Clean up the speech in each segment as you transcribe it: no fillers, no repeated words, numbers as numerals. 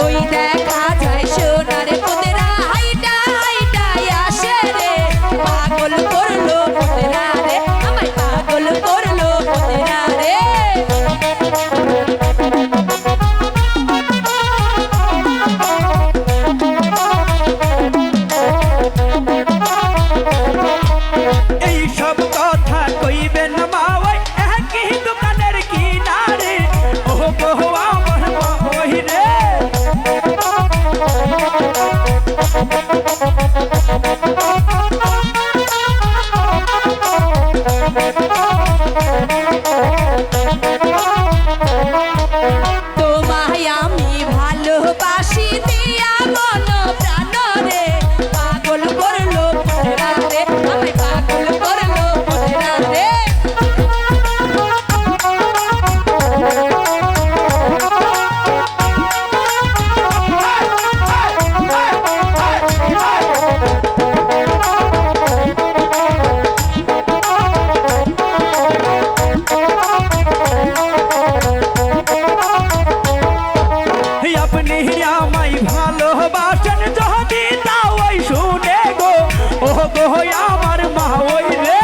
ওই দেখা যায় সোনার পুতরা হাইটা হাইটা আসে রে, পাগল করলো পুতরা রে, আমায় পাগল করলো পুতরা রে। এই সব কথা কইবেন মা ওই একই দোকানের কিনারে, ও গো আমার মা ওই রে। তোমায় আমি ভালোবাসি দিয়া মন প্রাণ রে, পাগল করলো পুতরা রে, আমায় পাগল করলো পুতরা রে। আপনি আমায় ভালোবাসেন যদি তাও ওই শুনে গো, ও গো আমার মা ওই রে।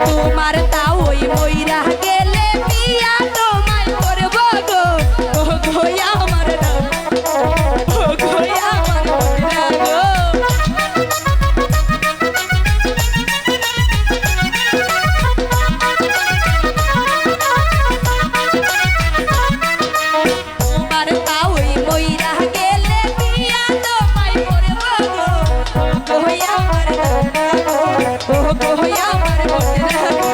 তোমার তাও ওই মইরা গেলে বিয়া তোমায় করব গো, ও গো আমার রাম, ও গো আমার মইরা গো। তোমার তাও ওই মইরা গেলে বিয়া তোমায় করব গো, ও গো আমার রাম, ও গো আমার মইরা গো।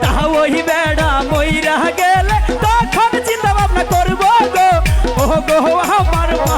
তাও ওই বেড়া মইরা গেলে তখন চিন্তা ভাবনা করবো গো, ও গো আমার মা